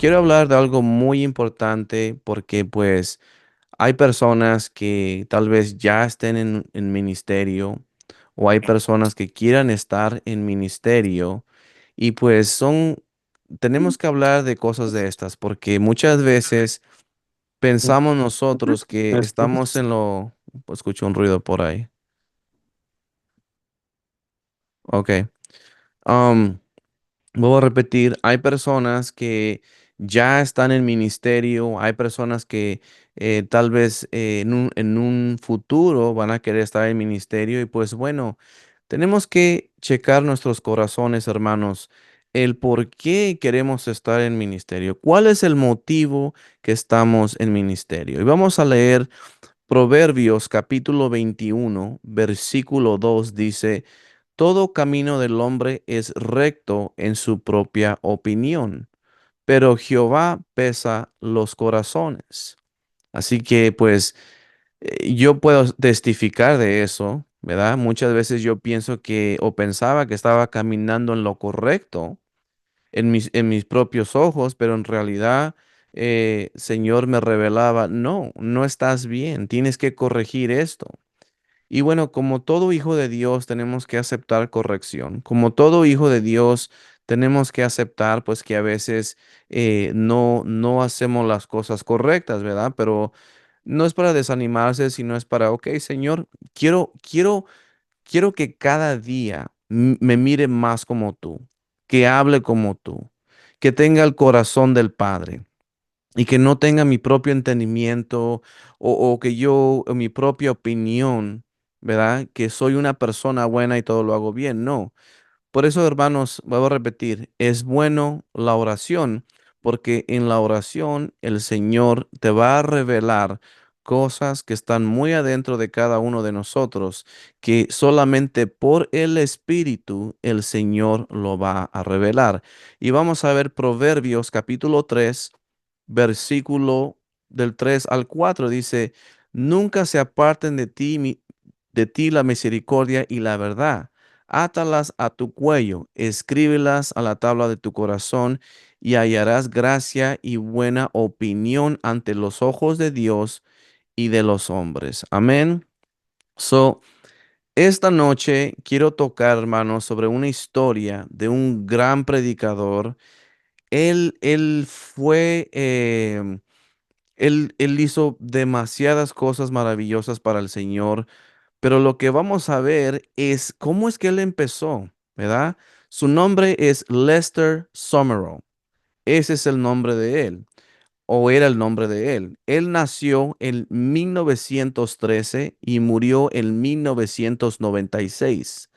quiero hablar de algo muy importante porque pues hay personas que tal vez ya estén en ministerio o hay personas que quieran estar en ministerio y pues tenemos que hablar de cosas de estas porque muchas veces pensamos nosotros que estamos escucho un ruido por ahí. Ok. Um, Voy a repetir, hay personas que ya están en ministerio, hay personas que tal vez en un futuro van a querer estar en ministerio y pues bueno, tenemos que checar nuestros corazones, hermanos, el por qué queremos estar en ministerio, cuál es el motivo que estamos en ministerio. Y vamos a leer Proverbios capítulo 21, versículo 2 dice, todo camino del hombre es recto en su propia opinión, pero Jehová pesa los corazones. Así que pues yo puedo testificar de eso, ¿verdad? Muchas veces yo pienso que o pensaba que estaba caminando en lo correcto en mis propios ojos, pero en realidad, Señor me revelaba, no, no estás bien, tienes que corregir esto. Y bueno, como todo hijo de Dios tenemos que aceptar corrección. Como todo hijo de Dios tenemos que aceptar pues que a veces no hacemos las cosas correctas, ¿verdad? Pero no es para desanimarse, sino es para, ok, Señor, quiero que cada día me mire más como tú, que hable como tú, que tenga el corazón del Padre y que no tenga mi propio entendimiento o que yo, o mi propia opinión, ¿verdad? Que soy una persona buena y todo lo hago bien. No. Por eso, hermanos, vuelvo a repetir, es bueno la oración, porque en la oración el Señor te va a revelar cosas que están muy adentro de cada uno de nosotros, que solamente por el Espíritu el Señor lo va a revelar. Y vamos a ver Proverbios capítulo 3 versículo del 3 al 4 dice, nunca se aparten de ti la misericordia y la verdad. Átalas a tu cuello, escríbelas a la tabla de tu corazón y hallarás gracia y buena opinión ante los ojos de Dios y de los hombres. Amén. So, esta noche quiero tocar, hermanos, sobre una historia de un gran predicador. Él fue, él hizo demasiadas cosas maravillosas para el Señor, pero lo que vamos a ver es cómo es que él empezó, ¿verdad? Su nombre es Lester Summerall. Ese es el nombre de él, o era el nombre de él. Él nació en 1913 y murió en 1996.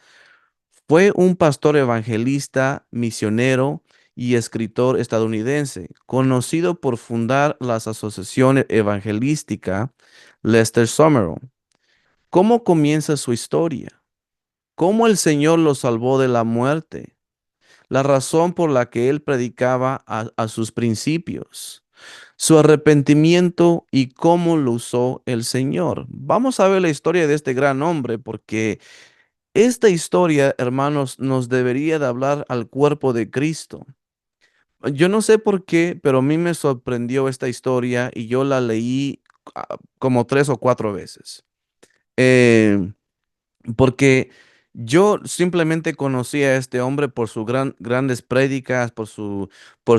Fue un pastor evangelista, misionero y escritor estadounidense, conocido por fundar las asociaciones evangelística Lester Summerall. ¿Cómo comienza su historia? ¿Cómo el Señor lo salvó de la muerte? La razón por la que él predicaba a sus principios, su arrepentimiento y cómo lo usó el Señor. Vamos a ver la historia de este gran hombre porque esta historia, hermanos, nos debería de hablar al cuerpo de Cristo. Yo no sé por qué, pero a mí me sorprendió esta historia y yo la leí como 3 o 4 veces. Eh, Porque yo simplemente conocí a este hombre por sus grandes prédicas, por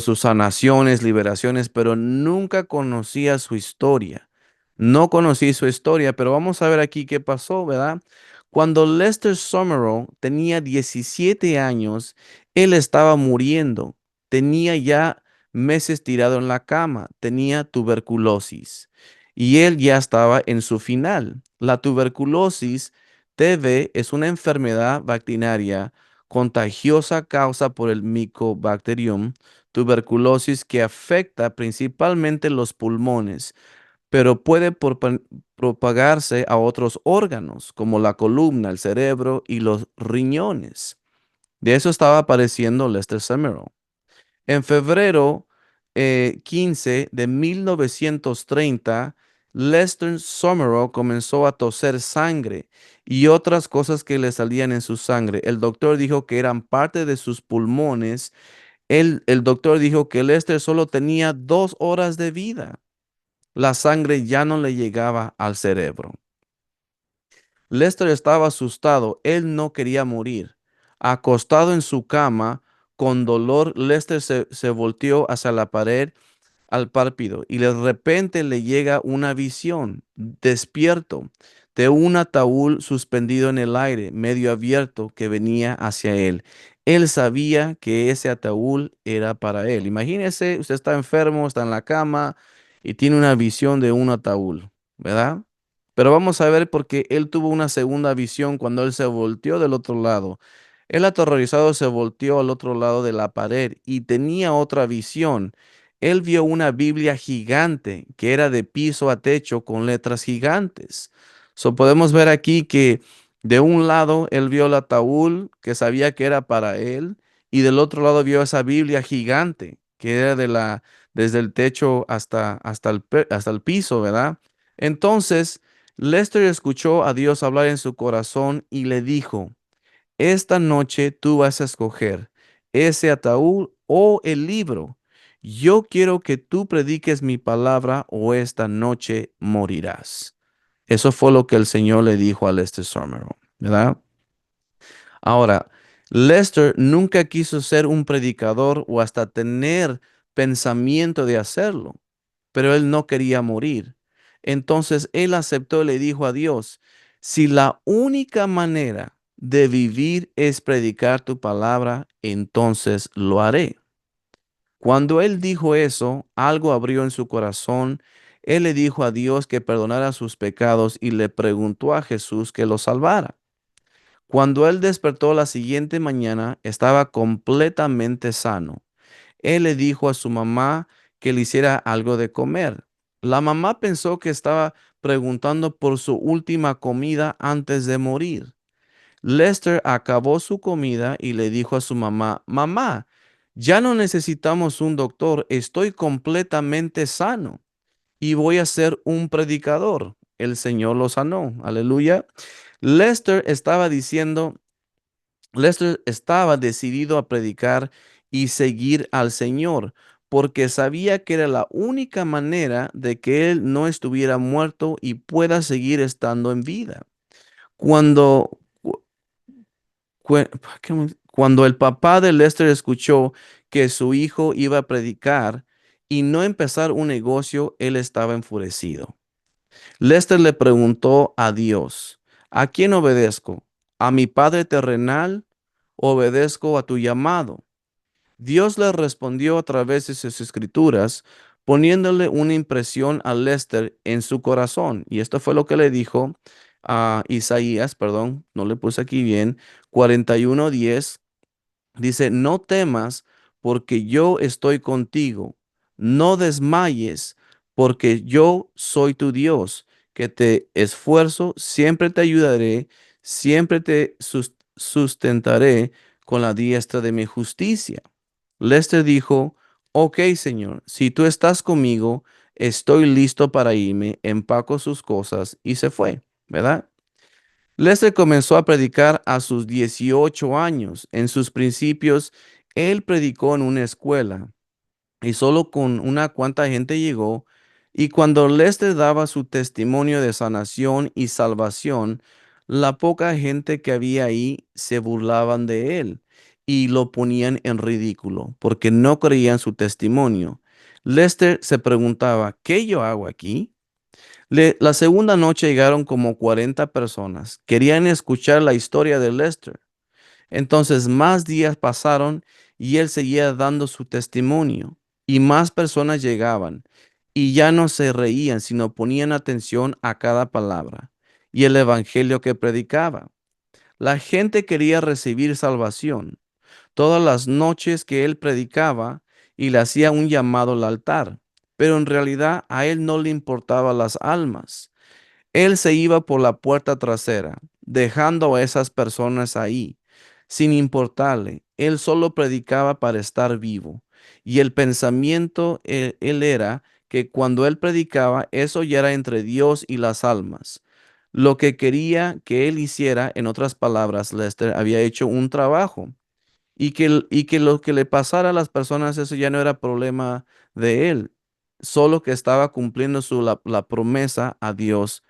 sus sanaciones, liberaciones, pero nunca conocía su historia. No conocí su historia, pero vamos a ver aquí qué pasó, ¿verdad? Cuando Lester Summerall tenía 17 años, él estaba muriendo. Tenía ya meses tirado en la cama, tenía tuberculosis y él ya estaba en su final. La tuberculosis TB es una enfermedad bacteriana contagiosa causa por el Mycobacterium tuberculosis que afecta principalmente los pulmones, pero puede propagarse a otros órganos como la columna, el cerebro y los riñones. De eso estaba padeciendo Lester Summerall. En febrero 15 de 1930, Lester Summerall comenzó a toser sangre y otras cosas que le salían en su sangre. El doctor dijo que eran parte de sus pulmones El doctor dijo que Lester solo tenía 2 horas de vida. La sangre ya no le llegaba al cerebro. Lester estaba asustado. Él no quería morir. Acostado en su cama, con dolor, Lester se volteó hacia la pared al párpido y de repente le llega una visión, despierto, de un ataúd suspendido en el aire, medio abierto, que venía hacia él. Él sabía que ese ataúd era para él. Imagínese, usted está enfermo, está en la cama y tiene una visión de un ataúd, ¿verdad? Pero vamos a ver por qué él tuvo una segunda visión cuando él se volteó del otro lado. Él aterrorizado se volteó al otro lado de la pared y tenía otra visión. Él vio una Biblia gigante que era de piso a techo con letras gigantes. Podemos ver aquí que de un lado él vio el ataúd que sabía que era para él y del otro lado vio esa Biblia gigante que era desde el techo hasta el piso, ¿verdad? Entonces, Lester escuchó a Dios hablar en su corazón y le dijo, esta noche tú vas a escoger ese ataúd o el libro. Yo quiero que tú prediques mi palabra o esta noche morirás. Eso fue lo que el Señor le dijo a Lester Summerall, ¿verdad? Ahora, Lester nunca quiso ser un predicador o hasta tener pensamiento de hacerlo, pero él no quería morir. Entonces él aceptó y le dijo a Dios, si la única manera de vivir es predicar tu palabra, entonces lo haré. Cuando él dijo eso, algo abrió en su corazón. Él le dijo a Dios que perdonara sus pecados y le preguntó a Jesús que lo salvara. Cuando él despertó la siguiente mañana, estaba completamente sano. Él le dijo a su mamá que le hiciera algo de comer. La mamá pensó que estaba preguntando por su última comida antes de morir. Lester acabó su comida y le dijo a su mamá, mamá, ya no necesitamos un doctor, estoy completamente sano y voy a ser un predicador. El Señor lo sanó. Aleluya. Lester estaba diciendo, Lester estaba decidido a predicar y seguir al Señor, porque sabía que era la única manera de que él no estuviera muerto y pueda seguir estando en vida. Cuando, cu- cuando el papá de Lester escuchó que su hijo iba a predicar y no empezar un negocio, él estaba enfurecido. Lester le preguntó a Dios, ¿a quién obedezco? ¿A mi padre terrenal? ¿Obedezco a tu llamado? Dios le respondió a través de sus escrituras, poniéndole una impresión a Lester en su corazón. Y esto fue lo que le dijo a Isaías, perdón, no le puse aquí bien, 41:10. Dice, no temas porque yo estoy contigo. No desmayes porque yo soy tu Dios, que te esfuerzo, siempre te ayudaré, siempre te sustentaré con la diestra de mi justicia. Lester dijo, ok, Señor, si tú estás conmigo, estoy listo para irme, empaco sus cosas y se fue, ¿verdad? Lester comenzó a predicar a sus 18 años. En sus principios, él predicó en una escuela y solo con una cuanta gente llegó. Y cuando Lester daba su testimonio de sanación y salvación, la poca gente que había ahí se burlaban de él y lo ponían en ridículo porque no creían su testimonio. Lester se preguntaba, ¿qué yo hago aquí? La segunda noche llegaron como 40 personas. Querían escuchar la historia de Lester. Entonces más días pasaron y él seguía dando su testimonio y más personas llegaban y ya no se reían, sino ponían atención a cada palabra y el evangelio que predicaba. La gente quería recibir salvación. Todas las noches que él predicaba y le hacía un llamado al altar, pero en realidad a él no le importaban las almas. Él se iba por la puerta trasera, dejando a esas personas ahí, sin importarle. Él solo predicaba para estar vivo. Y el pensamiento, él era que cuando él predicaba, eso ya era entre Dios y las almas. Lo que quería que él hiciera, en otras palabras, Lester había hecho un trabajo. y que lo que le pasara a las personas, eso ya no era problema de él, solo que estaba cumpliendo la promesa a Dios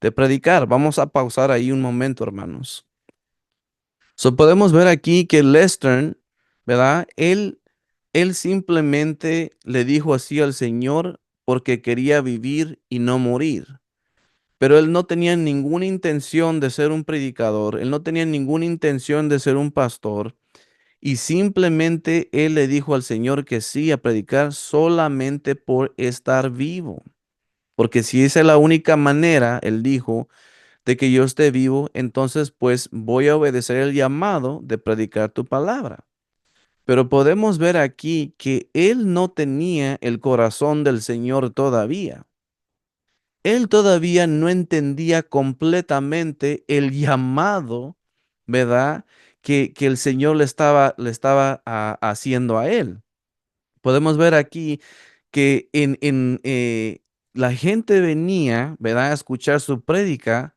de predicar. Vamos a pausar ahí un momento, hermanos. So, podemos ver aquí que Lester, ¿verdad? Él simplemente le dijo así al Señor porque quería vivir y no morir. Pero él no tenía ninguna intención de ser un predicador, él no tenía ninguna intención de ser un pastor, y simplemente él le dijo al Señor que sí a predicar solamente por estar vivo. Porque si esa es la única manera, él dijo, de que yo esté vivo, entonces pues voy a obedecer el llamado de predicar tu palabra. Pero podemos ver aquí que él no tenía el corazón del Señor todavía. Él todavía no entendía completamente el llamado, ¿verdad? Que el Señor le estaba haciendo a él. Podemos ver aquí que la gente venía, ¿verdad? A escuchar su prédica,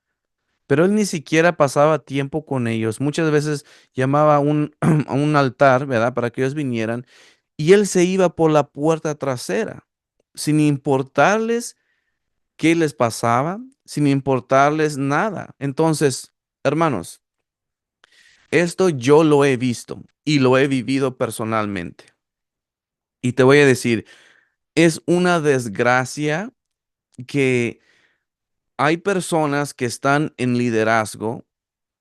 pero él ni siquiera pasaba tiempo con ellos. Muchas veces llamaba a a un altar, ¿verdad? Para que ellos vinieran, y él se iba por la puerta trasera, sin importarles qué les pasaba, sin importarles nada. Entonces, hermanos, esto yo lo he visto y lo he vivido personalmente. Y te voy a decir, es una desgracia que hay personas que están en liderazgo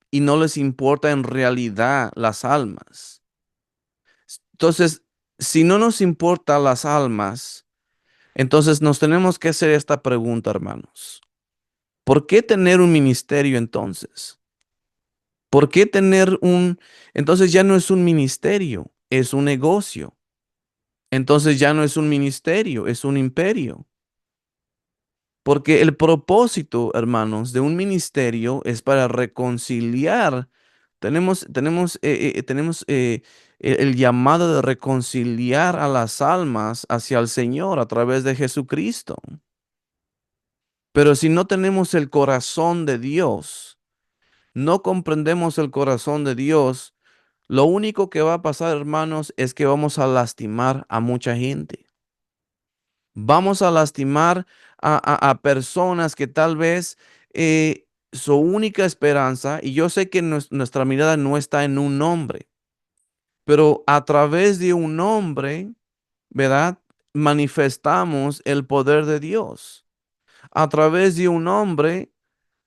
y no les importa en realidad las almas. Entonces, si no nos importa las almas, entonces nos tenemos que hacer esta pregunta, hermanos. ¿Por qué tener un ministerio entonces? ¿Por qué tener un... Entonces ya no es un ministerio, es un negocio. Entonces ya no es un ministerio, es un imperio. Porque el propósito, hermanos, de un ministerio es para reconciliar. Tenemos el llamado de reconciliar a las almas hacia el Señor a través de Jesucristo. Pero si no tenemos el corazón de Dios, no comprendemos el corazón de Dios, lo único que va a pasar, hermanos, es que vamos a lastimar a mucha gente. Vamos a lastimar a personas que tal vez su única esperanza, y yo sé que nuestra mirada no está en un hombre, pero a través de un hombre, ¿verdad? Manifestamos el poder de Dios. A través de un hombre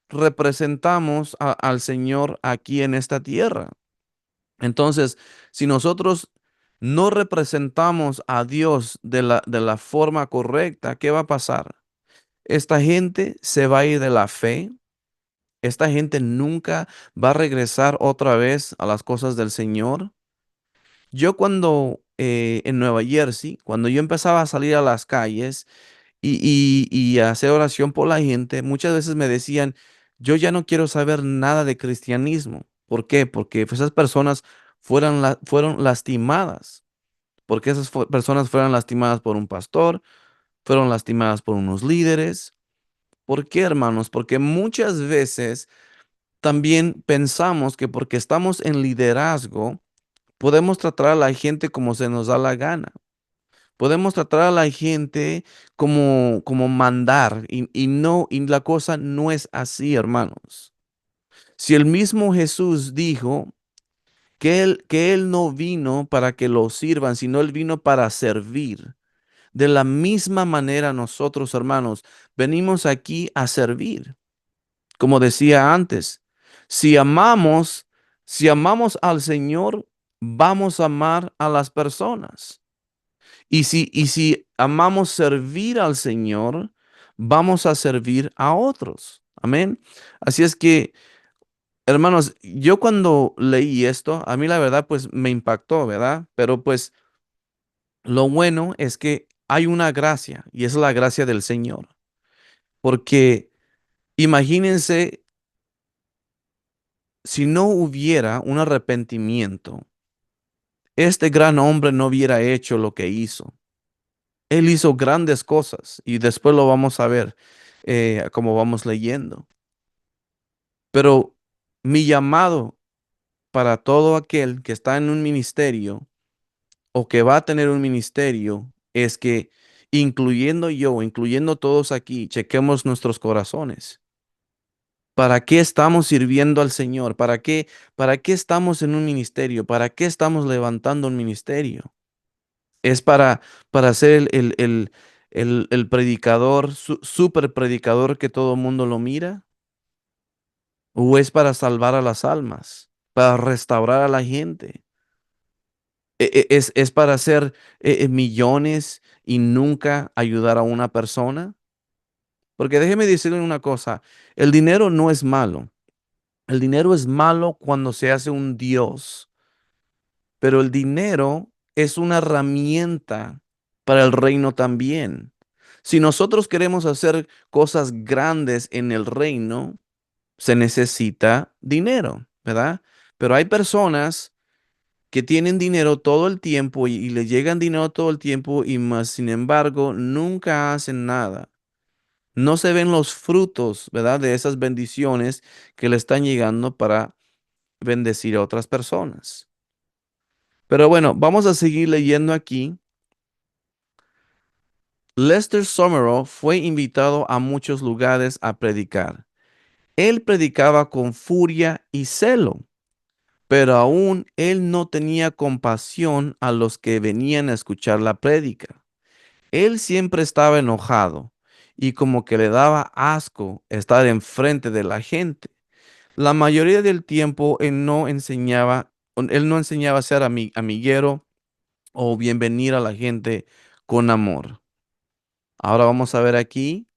representamos al Señor aquí en esta tierra. Entonces, si nosotros no representamos a Dios de la forma correcta, ¿qué va a pasar? Esta gente se va a ir de la fe. Esta gente nunca va a regresar otra vez a las cosas del Señor. Yo cuando en Nueva Jersey, cuando yo empezaba a salir a las calles y a hacer oración por la gente, muchas veces me decían, yo ya no quiero saber nada de cristianismo. ¿Por qué? Porque esas personas fueron lastimadas. Porque esas personas fueron lastimadas por un pastor, fueron lastimadas por unos líderes. ¿Por qué, hermanos? Porque muchas veces también pensamos que porque estamos en liderazgo, podemos tratar a la gente como se nos da la gana. Podemos tratar a la gente como mandar y no, y la cosa no es así, hermanos. Si el mismo Jesús dijo que él no vino para que lo sirvan, sino él vino para servir. De la misma manera nosotros, hermanos, venimos aquí a servir. Como decía antes, si amamos, si amamos al Señor, vamos a amar a las personas. Y si amamos servir al Señor, vamos a servir a otros. Amén. Así es que, hermanos, yo cuando leí esto, a mí la verdad, pues me impactó, ¿verdad? Pero pues lo bueno es que hay una gracia y es la gracia del Señor. Porque imagínense si no hubiera un arrepentimiento, este gran hombre no hubiera hecho lo que hizo. Él hizo grandes cosas y después lo vamos a ver como vamos leyendo. Pero mi llamado para todo aquel que está en un ministerio o que va a tener un ministerio es que, incluyendo yo, incluyendo todos aquí, chequemos nuestros corazones. ¿Para qué estamos sirviendo al Señor? Para qué estamos en un ministerio? ¿Para qué estamos levantando un ministerio? ¿Es para ser el predicador, super predicador que todo el mundo lo mira? ¿O es para salvar a las almas? ¿Para restaurar a la gente? ¿Es para hacer millones y nunca ayudar a una persona? Porque déjeme decirle una cosa, el dinero no es malo. El dinero es malo cuando se hace un Dios, pero el dinero es una herramienta para el reino también. Si nosotros queremos hacer cosas grandes en el reino, se necesita dinero, ¿verdad? Pero hay personas que tienen dinero todo el tiempo y le llegan dinero todo el tiempo y más, sin embargo, nunca hacen nada. No se ven los frutos, ¿verdad? De esas bendiciones que le están llegando para bendecir a otras personas. Pero bueno, vamos a seguir leyendo aquí. Lester Summerall fue invitado a muchos lugares a predicar. Él predicaba con furia y celo, pero aún él no tenía compasión a los que venían a escuchar la prédica. Él siempre estaba enojado y como que le daba asco estar enfrente de la gente. La mayoría del tiempo él no enseñaba a ser amiguero o bienvenir a la gente con amor. Ahora vamos a ver aquí,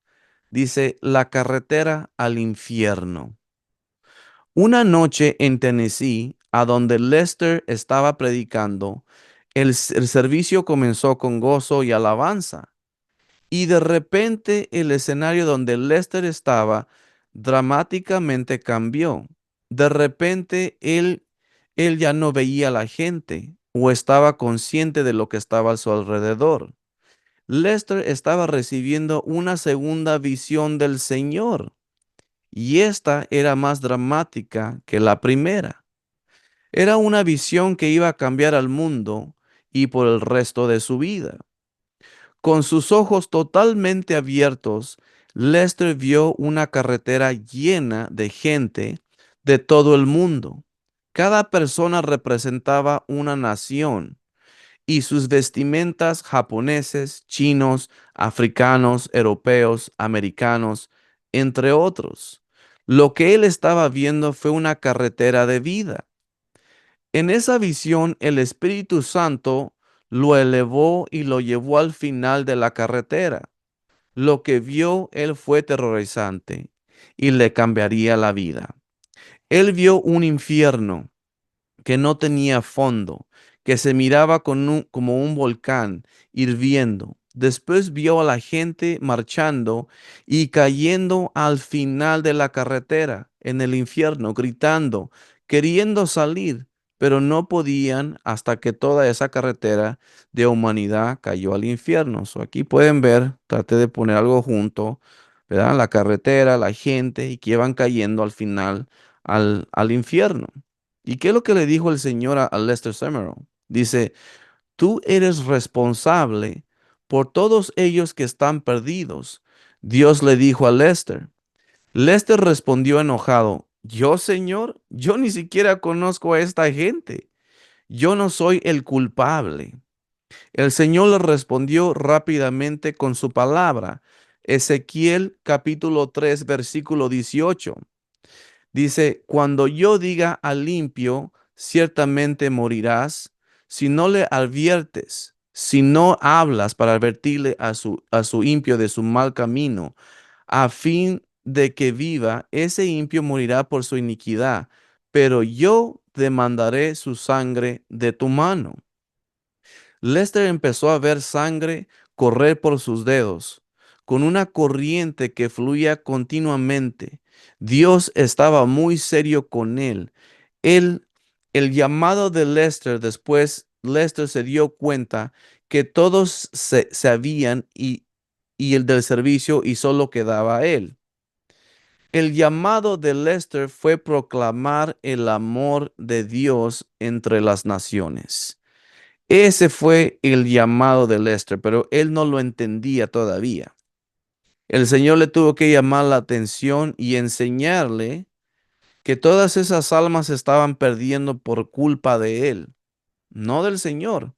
dice la carretera al infierno. Una noche en Tennessee, a donde Lester estaba predicando, el servicio comenzó con gozo y alabanza. Y de repente el escenario donde Lester estaba dramáticamente cambió. De repente él ya no veía a la gente o estaba consciente de lo que estaba a su alrededor. Lester estaba recibiendo una segunda visión del Señor y esta era más dramática que la primera. Era una visión que iba a cambiar al mundo y por el resto de su vida. Con sus ojos totalmente abiertos, Lester vio una carretera llena de gente de todo el mundo. Cada persona representaba una nación y sus vestimentas japoneses, chinos, africanos, europeos, americanos, entre otros. Lo que él estaba viendo fue una carretera de vida. En esa visión, el Espíritu Santo lo elevó y lo llevó al final de la carretera. Lo que vio él fue terrorizante y le cambiaría la vida. Él vio un infierno que no tenía fondo, que se miraba como un volcán hirviendo. Después vio a la gente marchando y cayendo al final de la carretera, en el infierno, gritando, queriendo salir, pero no podían hasta que toda esa carretera de humanidad cayó al infierno. So, aquí pueden ver, traté de poner algo junto, ¿verdad? La carretera, la gente y que iban cayendo al final al infierno. ¿Y qué es lo que le dijo el Señor a Lester Summerall? Dice, tú eres responsable por todos ellos que están perdidos. Dios le dijo a Lester. Lester respondió enojado, yo, Señor, yo ni siquiera conozco a esta gente. Yo no soy el culpable. El Señor le respondió rápidamente con su palabra. Ezequiel capítulo 3 versículo 18. Dice, cuando yo diga al limpio, ciertamente morirás, si no le adviertes, si no hablas para advertirle a su impio de su mal camino, a fin de que viva, ese impio morirá por su iniquidad, pero yo demandaré su sangre de tu mano. Lester empezó a ver sangre correr por sus dedos, con una corriente que fluía continuamente. Dios estaba muy serio con él. Él, el llamado de Lester, después Lester se dio cuenta que todos se habían y el del servicio y solo quedaba él. El llamado de Lester fue proclamar el amor de Dios entre las naciones. Ese fue el llamado de Lester, pero él no lo entendía todavía. El Señor le tuvo que llamar la atención y enseñarle que todas esas almas se estaban perdiendo por culpa de él, no del Señor,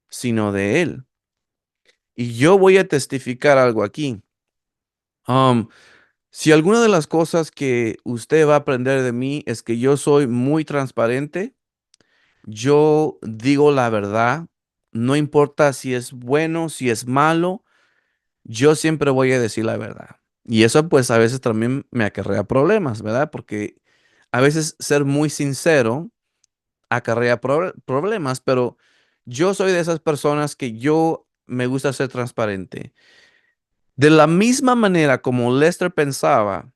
sino de él. Y yo voy a testificar algo aquí. Um, si alguna de las cosas que usted va a aprender de mí es que yo soy muy transparente, yo digo la verdad, no importa si es bueno, si es malo, yo siempre voy a decir la verdad. Y eso pues a veces también me acarrea problemas, ¿verdad? Porque a veces ser muy sincero acarrea problemas, pero yo soy de esas personas que yo me gusta ser transparente. De la misma manera como Lester pensaba,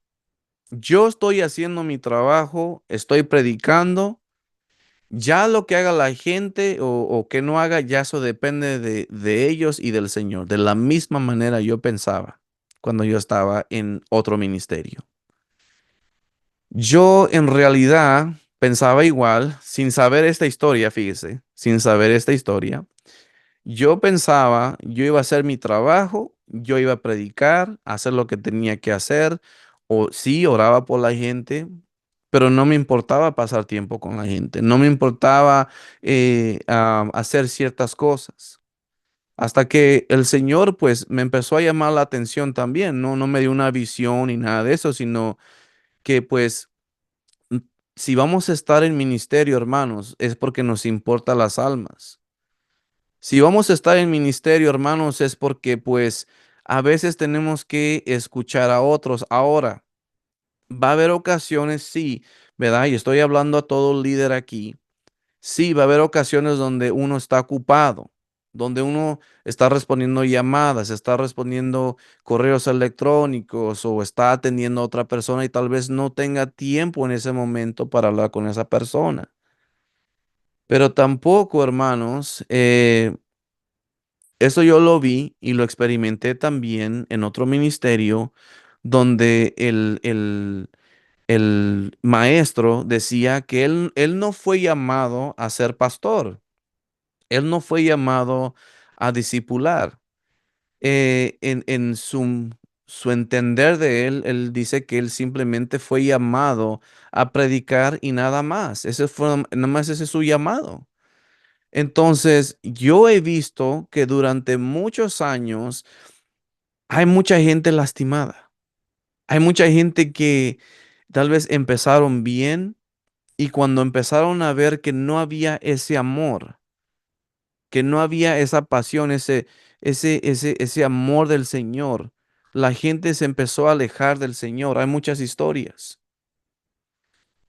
yo estoy haciendo mi trabajo, estoy predicando. Ya lo que haga la gente o que no haga, ya eso depende de ellos y del Señor. De la misma manera yo pensaba cuando yo estaba en otro ministerio. Yo en realidad pensaba igual, sin saber esta historia, fíjese, sin saber esta historia. Yo pensaba, yo iba a hacer mi trabajo, yo iba a predicar, hacer lo que tenía que hacer, o sí, oraba por la gente, pero no me importaba pasar tiempo con la gente, no me importaba hacer ciertas cosas. Hasta que el Señor, pues, me empezó a llamar la atención también, no me dio una visión ni nada de eso, sino que, pues, m- si vamos a estar en ministerio, hermanos, es porque nos importa las almas. Si vamos a estar en ministerio, hermanos, es porque pues a veces tenemos que escuchar a otros. Ahora, va a haber ocasiones, sí, ¿verdad? Y estoy hablando a todo líder aquí. Sí, va a haber ocasiones donde uno está ocupado, donde uno está respondiendo llamadas, está respondiendo correos electrónicos o está atendiendo a otra persona y tal vez no tenga tiempo en ese momento para hablar con esa persona. Pero tampoco, hermanos, eso yo lo vi y lo experimenté también en otro ministerio donde el maestro decía que él no fue llamado a ser pastor, él no fue llamado a discipular. En su entender de él, él dice que él simplemente fue llamado a predicar y nada más. Ese fue, nada más ese es su llamado. Entonces, yo he visto que durante muchos años, hay mucha gente lastimada. Hay mucha gente que tal vez empezaron bien y cuando empezaron a ver que no había ese amor, que no había esa pasión, ese amor del Señor, la gente se empezó a alejar del Señor. Hay muchas historias.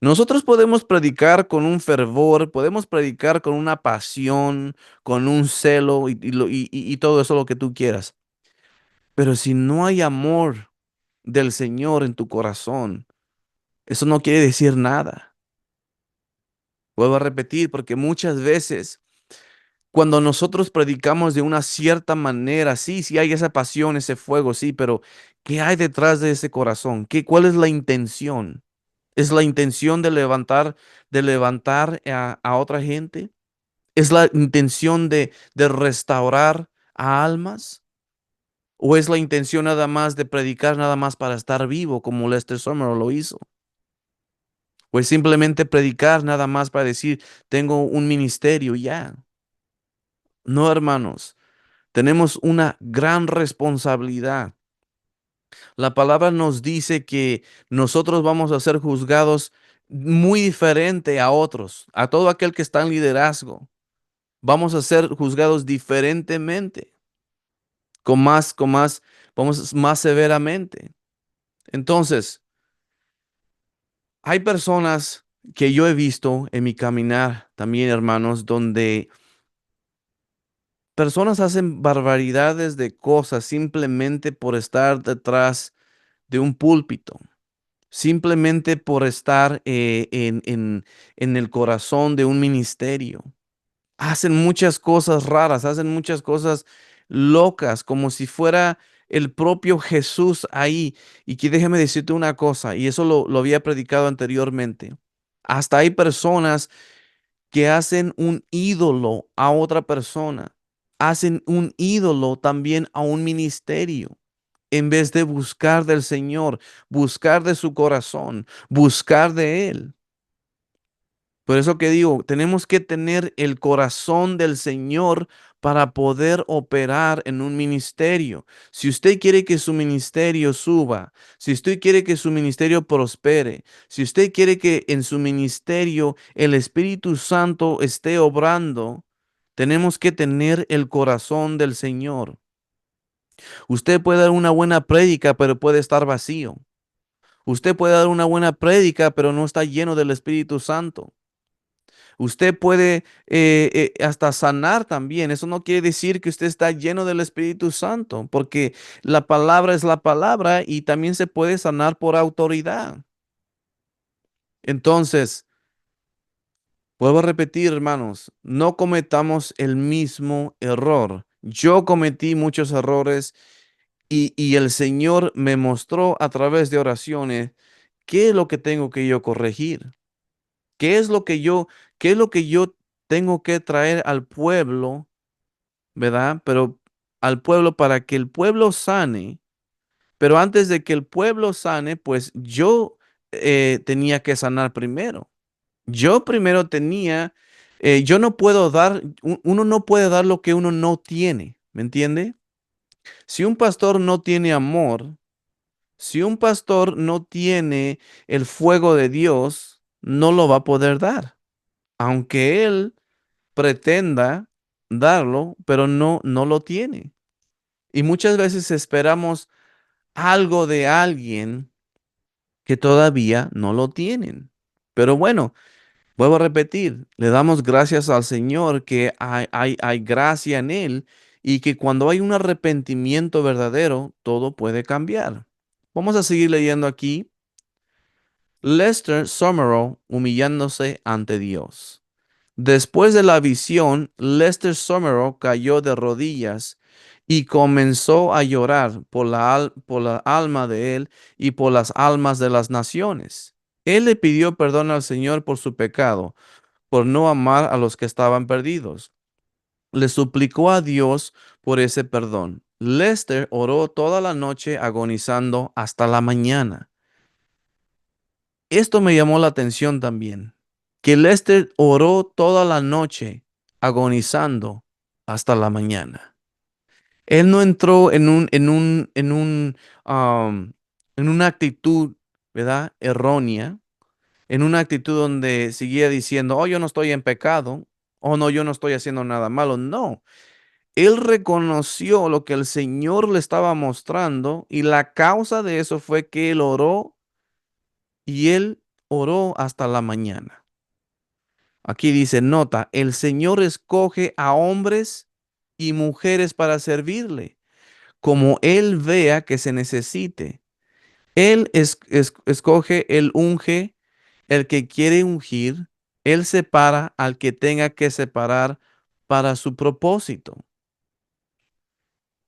Nosotros podemos predicar con un fervor, podemos predicar con una pasión, con un celo y todo eso lo que tú quieras. Pero si no hay amor del Señor en tu corazón, eso no quiere decir nada. Vuelvo a repetir, porque muchas veces cuando nosotros predicamos de una cierta manera, sí, sí hay esa pasión, ese fuego, sí, pero ¿qué hay detrás de ese corazón? ¿Cuál es la intención? ¿Es la intención de levantar a otra gente? ¿Es la intención de restaurar a almas? ¿O es la intención nada más de predicar nada más para estar vivo, como Lester Summerall lo hizo? Pues simplemente predicar nada más para decir, tengo un ministerio ya. No, hermanos, tenemos una gran responsabilidad. La palabra nos dice que nosotros vamos a ser juzgados muy diferente a otros, a todo aquel que está en liderazgo. Vamos a ser juzgados diferentemente, vamos más severamente. Entonces, hay personas que yo he visto en mi caminar también, hermanos, donde personas hacen barbaridades de cosas simplemente por estar detrás de un púlpito, simplemente por estar en el corazón de un ministerio. Hacen muchas cosas raras, hacen muchas cosas locas, como si fuera, el propio Jesús ahí. Y que déjeme decirte una cosa, y eso lo había predicado anteriormente. Hasta hay personas que hacen un ídolo a otra persona, hacen un ídolo también a un ministerio, en vez de buscar del Señor, buscar de su corazón, buscar de Él. Por eso que digo, tenemos que tener el corazón del Señor para poder operar en un ministerio. Si usted quiere que su ministerio suba, si usted quiere que su ministerio prospere, si usted quiere que en su ministerio el Espíritu Santo esté obrando, tenemos que tener el corazón del Señor. Usted puede dar una buena prédica, pero puede estar vacío. Usted puede dar una buena prédica, pero no está lleno del Espíritu Santo. Usted puede hasta sanar también. Eso no quiere decir que usted está lleno del Espíritu Santo, porque la palabra es la palabra y también se puede sanar por autoridad. Entonces, vuelvo a repetir, hermanos, no cometamos el mismo error. Yo cometí muchos errores y el Señor me mostró a través de oraciones qué es lo que tengo que yo corregir. ¿Qué es lo que yo, qué es lo que yo tengo que traer al pueblo, verdad? Pero al pueblo para que el pueblo sane. Pero antes de que el pueblo sane, pues yo tenía que sanar primero. Yo primero tenía, yo no puedo dar, uno no puede dar lo que uno no tiene, ¿me entiende? Si un pastor no tiene amor, si un pastor no tiene el fuego de Dios, no lo va a poder dar. Aunque él pretenda darlo, pero no lo tiene. Y muchas veces esperamos algo de alguien que todavía no lo tienen. Pero bueno, vuelvo a repetir, le damos gracias al Señor que hay gracia en Él y que cuando hay un arrepentimiento verdadero, todo puede cambiar. Vamos a seguir leyendo aquí. Lester Summerall humillándose ante Dios. Después de la visión, Lester Summerall cayó de rodillas y comenzó a llorar por la alma de él y por las almas de las naciones. Él le pidió perdón al Señor por su pecado, por no amar a los que estaban perdidos. Le suplicó a Dios por ese perdón. Lester oró toda la noche agonizando hasta la mañana. Esto me llamó la atención también, que Lester oró toda la noche agonizando hasta la mañana. Él no entró en una actitud, ¿verdad? Errónea, en una actitud donde seguía diciendo, oh, yo no estoy en pecado, oh, no, yo no estoy haciendo nada malo. No, él reconoció lo que el Señor le estaba mostrando y la causa de eso fue que él oró y él oró hasta la mañana. Aquí dice, nota, el Señor escoge a hombres y mujeres para servirle, como Él vea que se necesite. Él escoge, Él unge, el que quiere ungir, Él separa al que tenga que separar para su propósito.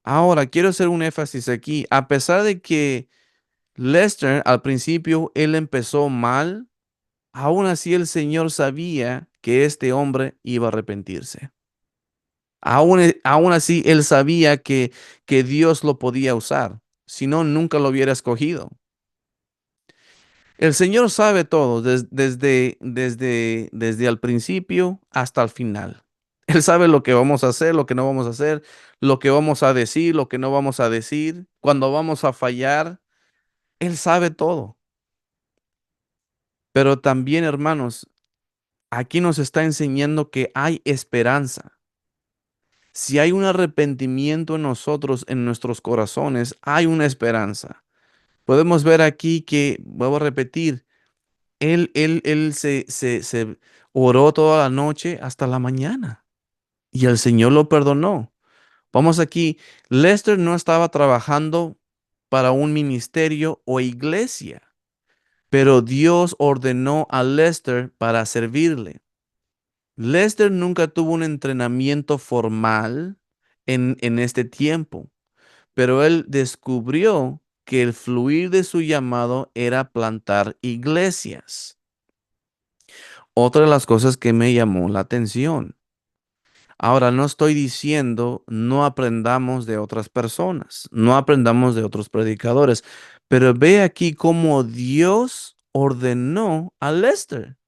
Ahora, quiero hacer un énfasis aquí. A pesar de que Lester al principio, él empezó mal, aún así el Señor sabía que este hombre iba a arrepentirse. Aún así él sabía que Dios lo podía usar. Si no, nunca lo hubiera escogido. El Señor sabe todo, desde el principio hasta el final. Él sabe lo que vamos a hacer, lo que no vamos a hacer, lo que vamos a decir, lo que no vamos a decir, cuando vamos a fallar. Él sabe todo. Pero también, hermanos, aquí nos está enseñando que hay esperanza. Si hay un arrepentimiento en nosotros, en nuestros corazones, hay una esperanza. Podemos ver aquí que, vuelvo a repetir, él se oró toda la noche hasta la mañana y el Señor lo perdonó. Vamos aquí, Lester no estaba trabajando para un ministerio o iglesia, pero Dios ordenó a Lester para servirle. Lester nunca tuvo un entrenamiento formal en este tiempo, pero él descubrió que el fluir de su llamado era plantar iglesias. Otra de las cosas que me llamó la atención. Ahora, no estoy diciendo no aprendamos de otras personas, no aprendamos de otros predicadores, pero ve aquí cómo Dios ordenó a Lester.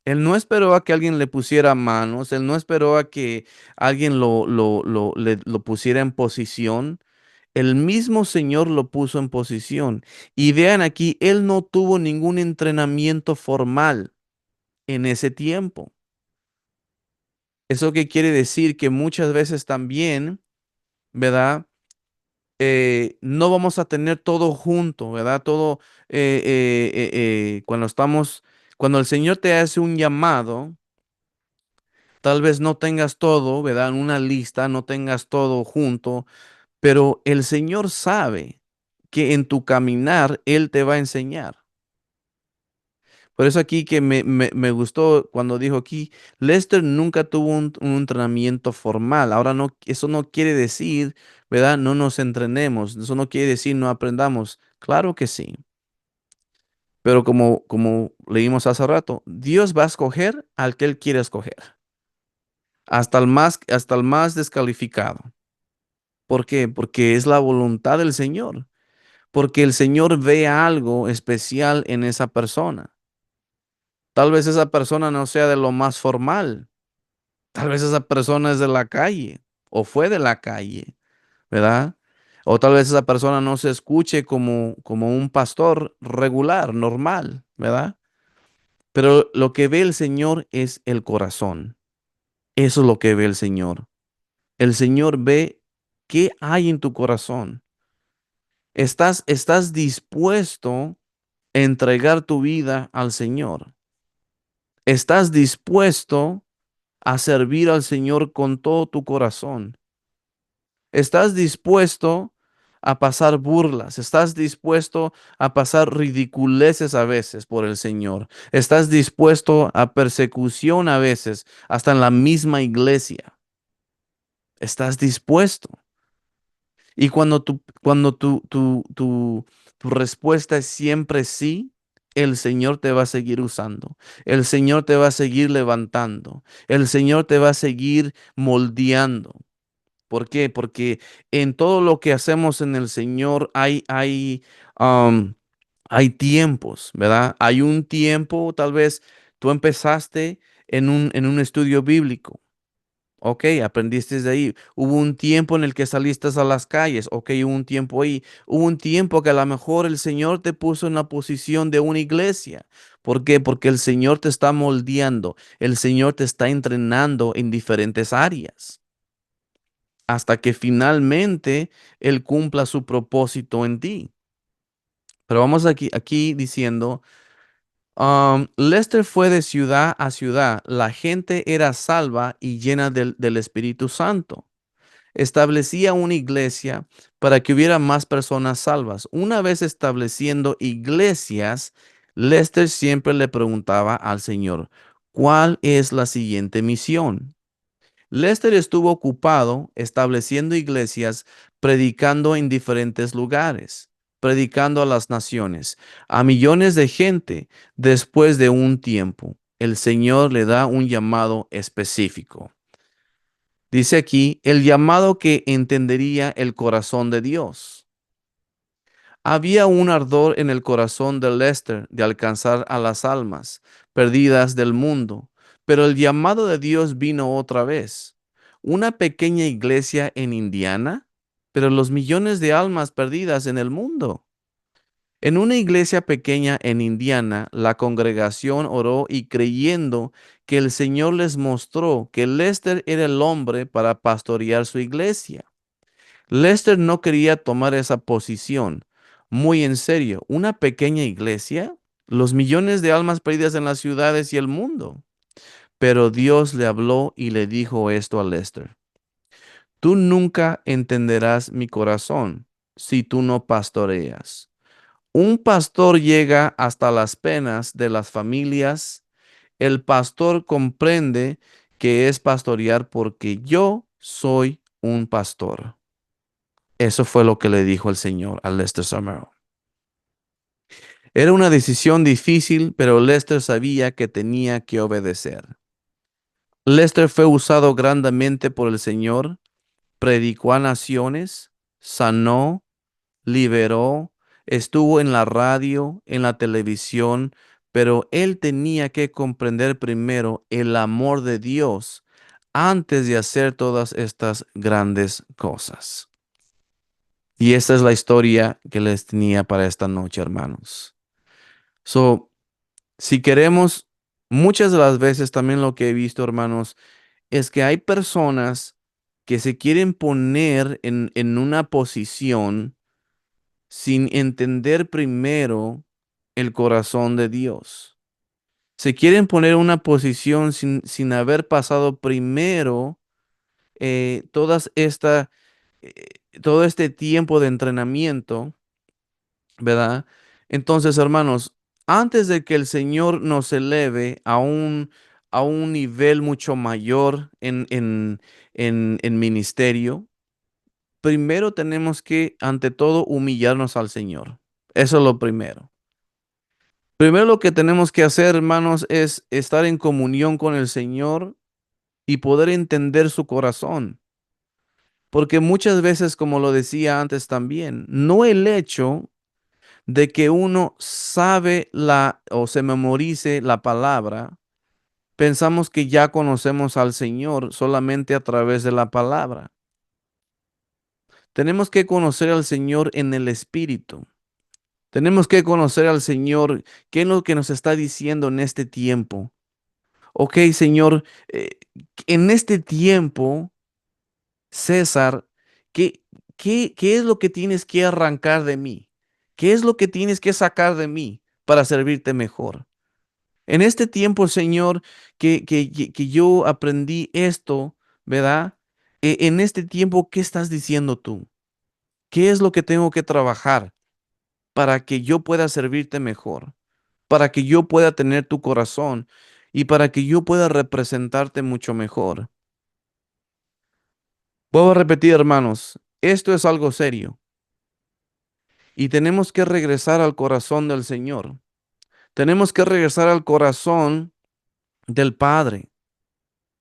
Él no esperó a que alguien le pusiera manos, él no esperó a que alguien lo pusiera en posición. El mismo Señor lo puso en posición. Y vean aquí, él no tuvo ningún entrenamiento formal en ese tiempo. ¿Eso qué quiere decir? Que muchas veces también, ¿verdad? No vamos a tener todo junto, ¿verdad? Todo, cuando el Señor te hace un llamado, tal vez no tengas todo, ¿verdad? En una lista, no tengas todo junto, pero el Señor sabe que en tu caminar Él te va a enseñar. Por eso aquí que me gustó cuando dijo aquí, Lester nunca tuvo un entrenamiento formal. Ahora no, eso no quiere decir, ¿verdad? No nos entrenemos. Eso no quiere decir no aprendamos. Claro que sí. Pero como leímos hace rato, Dios va a escoger al que Él quiere escoger. Hasta el más descalificado. ¿Por qué? Porque es la voluntad del Señor. Porque el Señor ve algo especial en esa persona. Tal vez esa persona no sea de lo más formal. Tal vez esa persona es de la calle o fue de la calle, ¿verdad? O tal vez esa persona no se escuche como un pastor regular, normal, ¿verdad? Pero lo que ve el Señor es el corazón. Eso es lo que ve el Señor. El Señor ve qué hay en tu corazón. ¿Estás dispuesto a entregar tu vida al Señor? ¿Estás dispuesto a servir al Señor con todo tu corazón? ¿Estás dispuesto a pasar burlas? ¿Estás dispuesto a pasar ridiculeces a veces por el Señor? ¿Estás dispuesto a persecución a veces, hasta en la misma iglesia? ¿Estás dispuesto? Y cuando tu respuesta es siempre sí, el Señor te va a seguir usando. El Señor te va a seguir levantando. El Señor te va a seguir moldeando. ¿Por qué? Porque en todo lo que hacemos en el Señor um, hay tiempos, ¿verdad? Hay un tiempo, tal vez tú empezaste en un estudio bíblico. Ok, aprendiste de ahí. Hubo un tiempo en el que saliste a las calles. Ok, hubo un tiempo ahí. Hubo un tiempo que a lo mejor el Señor te puso en la posición de una iglesia. ¿Por qué? Porque el Señor te está moldeando. El Señor te está entrenando en diferentes áreas hasta que finalmente Él cumpla su propósito en ti. Pero vamos aquí diciendo, Lester fue de ciudad a ciudad, la gente era salva y llena del Espíritu Santo. Establecía una iglesia para que hubiera más personas salvas. Una vez estableciendo iglesias, Lester siempre le preguntaba al Señor, ¿cuál es la siguiente misión? Lester estuvo ocupado estableciendo iglesias, predicando en diferentes lugares, predicando a las naciones, a millones de gente. Después de un tiempo, el Señor le da un llamado específico. Dice aquí, el llamado que entendería el corazón de Dios. Había un ardor en el corazón de Lester de alcanzar a las almas perdidas del mundo, pero el llamado de Dios vino otra vez. Una pequeña iglesia en Indiana, pero los millones de almas perdidas en el mundo. En una iglesia pequeña en Indiana, la congregación oró y creyendo que el Señor les mostró que Lester era el hombre para pastorear su iglesia. Lester no quería tomar esa posición. Muy en serio, una pequeña iglesia, los millones de almas perdidas en las ciudades y el mundo. Pero Dios le habló y le dijo esto a Lester. Tú nunca entenderás mi corazón si tú no pastoreas. Un pastor llega hasta las penas de las familias. El pastor comprende que es pastorear porque yo soy un pastor. Eso fue lo que le dijo el Señor a Lester Summerall. Era una decisión difícil, pero Lester sabía que tenía que obedecer. Lester fue usado grandemente por el Señor, predicó a naciones, sanó, liberó, estuvo en la radio, en la televisión, pero él tenía que comprender primero el amor de Dios antes de hacer todas estas grandes cosas. Y esta es la historia que les tenía para esta noche, hermanos. So, si queremos, muchas de las veces también lo que he visto, hermanos, es que hay personas que se quieren poner en una posición sin entender primero el corazón de Dios. Se quieren poner en una posición sin haber pasado primero todas eh, todo este tiempo de entrenamiento, ¿verdad? Entonces, hermanos, antes de que el Señor nos eleve a un nivel mucho mayor en ministerio, primero tenemos que, ante todo, humillarnos al Señor. Eso es lo primero. Primero lo que tenemos que hacer, hermanos, es estar en comunión con el Señor y poder entender su corazón. Porque muchas veces, como lo decía antes también, no el hecho de que uno sabe o se memorice la palabra, pensamos que ya conocemos al Señor solamente a través de la palabra. Tenemos que conocer al Señor en el Espíritu. Tenemos que conocer al Señor, qué es lo que nos está diciendo en este tiempo. Ok, Señor, en este tiempo, César, ¿qué, qué es lo que tienes que arrancar de mí? ¿Qué es lo que tienes que sacar de mí para servirte mejor? En este tiempo, Señor, que yo aprendí esto, ¿verdad? En este tiempo, ¿qué estás diciendo tú? ¿Qué es lo que tengo que trabajar para que yo pueda servirte mejor? Para que yo pueda tener tu corazón y para que yo pueda representarte mucho mejor. Vuelvo a repetir, hermanos, esto es algo serio y tenemos que regresar al corazón del Señor. Tenemos que regresar al corazón del Padre.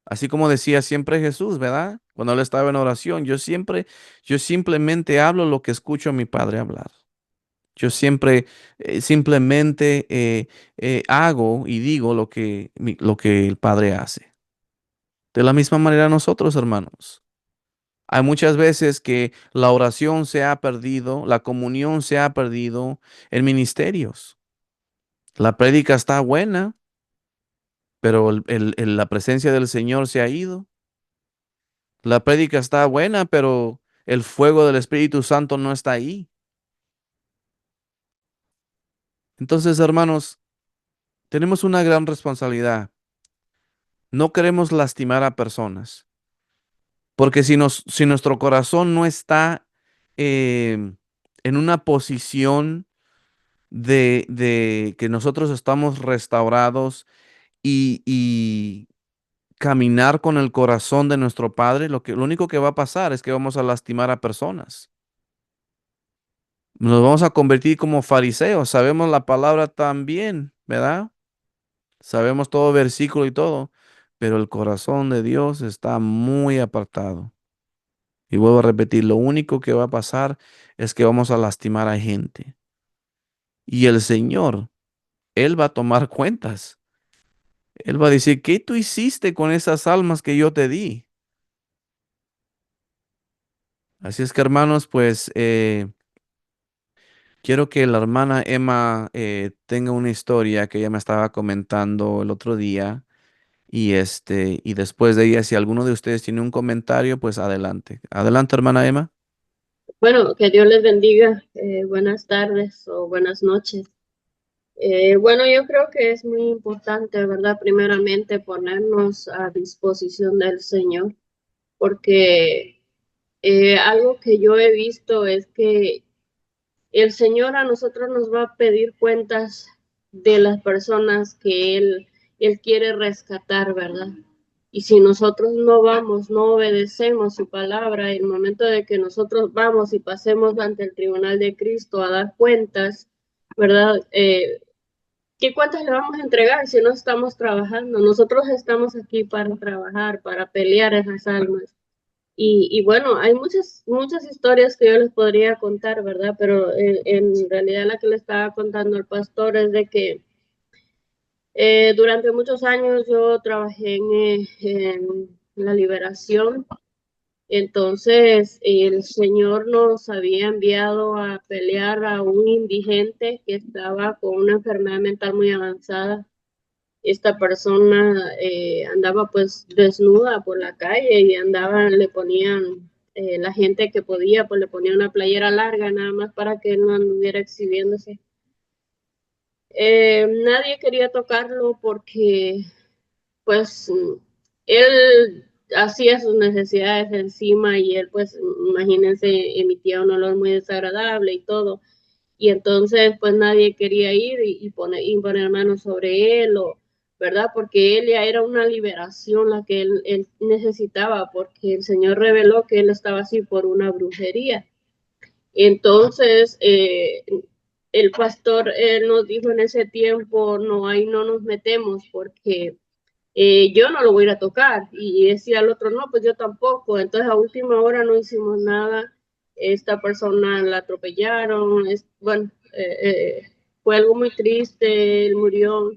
Así como decía siempre Jesús, ¿verdad? Cuando él estaba en oración, yo simplemente hablo lo que escucho a mi Padre hablar. Yo siempre, simplemente hago y digo lo que el Padre hace. De la misma manera nosotros, hermanos. Hay muchas veces que la oración se ha perdido, la comunión se ha perdido en ministerios. La prédica está buena, pero la presencia del Señor se ha ido. La prédica está buena, pero el fuego del Espíritu Santo no está ahí. Entonces, hermanos, tenemos una gran responsabilidad. No queremos lastimar a personas, porque si nuestro corazón no está en una posición de que nosotros estamos restaurados y caminar con el corazón de nuestro Padre, lo único que va a pasar es que vamos a lastimar a personas. Nos vamos a convertir como fariseos. Sabemos la palabra también, ¿verdad? Sabemos todo versículo y todo, pero el corazón de Dios está muy apartado. Y vuelvo a repetir, lo único que va a pasar es que vamos a lastimar a gente. Y el Señor, Él va a tomar cuentas. Él va a decir, ¿qué tú hiciste con esas almas que yo te di? Así es que, hermanos, pues quiero que la hermana Emma tenga una historia que ella me estaba comentando el otro día. Y después de ella, si alguno de ustedes tiene un comentario, pues adelante. Adelante, hermana Emma. Bueno, que Dios les bendiga. Buenas tardes o buenas noches. Bueno, yo creo que es muy importante, ¿verdad? Primeramente ponernos a disposición del Señor, porque algo que yo he visto es que el Señor a nosotros nos va a pedir cuentas de las personas que Él quiere rescatar, ¿verdad? Y si nosotros no vamos, no obedecemos su palabra, el momento de que nosotros vamos y pasemos ante el tribunal de Cristo a dar cuentas, ¿verdad? ¿Qué cuentas le vamos a entregar si no estamos trabajando? Nosotros estamos aquí para trabajar, para pelear esas almas. Y bueno, hay muchas historias que yo les podría contar, ¿verdad? Pero en realidad la que le estaba contando al pastor es de que durante muchos años yo trabajé en la liberación. Entonces el Señor nos había enviado a pelear a un indigente que estaba con una enfermedad mental muy avanzada. Esta persona andaba pues desnuda por la calle y le ponían, la gente que podía, pues le ponía una playera larga nada más para que él no anduviera exhibiéndose. Nadie quería tocarlo porque pues él hacía sus necesidades encima y él pues imagínense emitía un olor muy desagradable y todo. Y entonces pues nadie quería ir y poner manos sobre él, o, ¿verdad? Porque él ya era una liberación la que él necesitaba, porque el Señor reveló que él estaba así por una brujería. Entonces, el pastor él nos dijo en ese tiempo, no, ahí no nos metemos porque yo no lo voy a ir a tocar. Y decía el otro, no, pues yo tampoco. Entonces a última hora no hicimos nada. Esta persona la atropellaron. Bueno, fue algo muy triste, él murió.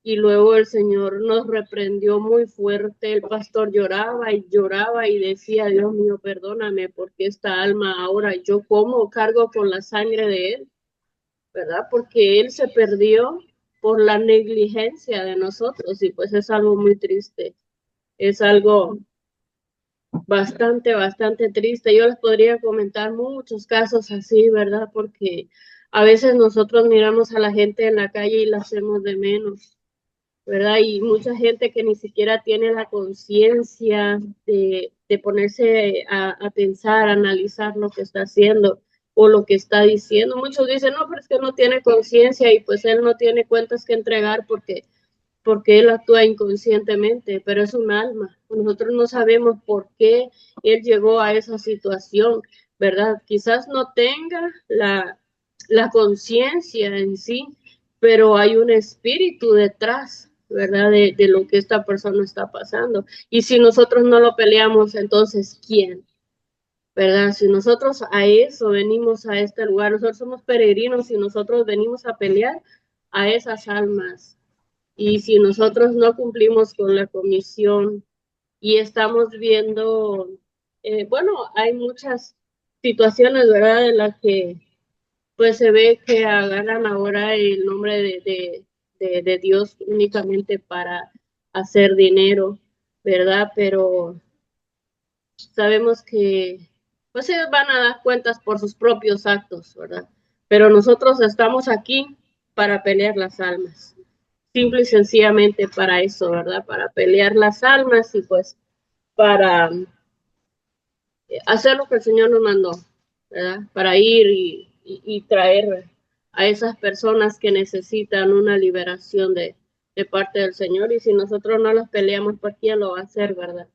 Y luego el Señor nos reprendió muy fuerte. El pastor lloraba y decía, Dios mío, perdóname, porque esta alma ahora yo como cargo con la sangre de él, ¿verdad? Porque él se perdió por la negligencia de nosotros y pues es algo muy triste, es algo bastante triste. Yo les podría comentar muchos casos así, ¿verdad? Porque a veces nosotros miramos a la gente en la calle y la hacemos de menos, ¿verdad? Y mucha gente que ni siquiera tiene la conciencia de ponerse a pensar, a analizar lo que está haciendo o lo que está diciendo. Muchos dicen, no, pero es que no tiene conciencia y pues él no tiene cuentas que entregar porque él actúa inconscientemente, pero es un alma. Nosotros no sabemos por qué él llegó a esa situación, ¿verdad? Quizás no tenga la conciencia en sí, pero hay un espíritu detrás, ¿verdad? De lo que esta persona está pasando. Y si nosotros no lo peleamos, entonces, ¿quién? ¿Verdad? Si nosotros a eso venimos a este lugar, nosotros somos peregrinos y nosotros venimos a pelear a esas almas. Y si nosotros no cumplimos con la comisión y estamos viendo, bueno, hay muchas situaciones, ¿verdad?, en las que pues se ve que agarran ahora el nombre de Dios únicamente para hacer dinero, ¿verdad? Pero sabemos que pues ellos van a dar cuentas por sus propios actos, ¿verdad? Pero nosotros estamos aquí para pelear las almas, simple y sencillamente para eso, ¿verdad? Para pelear las almas y pues para hacer lo que el Señor nos mandó, ¿verdad? Para ir y traer a esas personas que necesitan una liberación de parte del Señor. Y si nosotros no las peleamos, pues ¿quién lo va a hacer, verdad?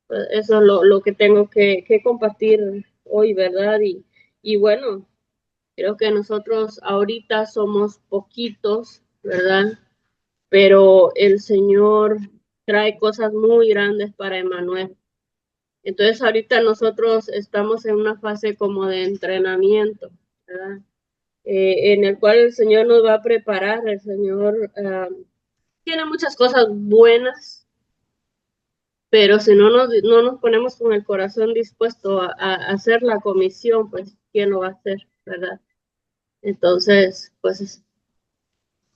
Pues eso es lo que tengo que compartir hoy, ¿verdad? Y bueno, creo que nosotros ahorita somos poquitos, ¿verdad? Pero el Señor trae cosas muy grandes para Emmanuel. Entonces ahorita nosotros estamos en una fase como de entrenamiento, ¿verdad? En el cual el Señor nos va a preparar, el Señor tiene muchas cosas buenas, pero si no nos ponemos con el corazón dispuesto a hacer la comisión, pues ¿quién lo va a hacer, verdad? Entonces, pues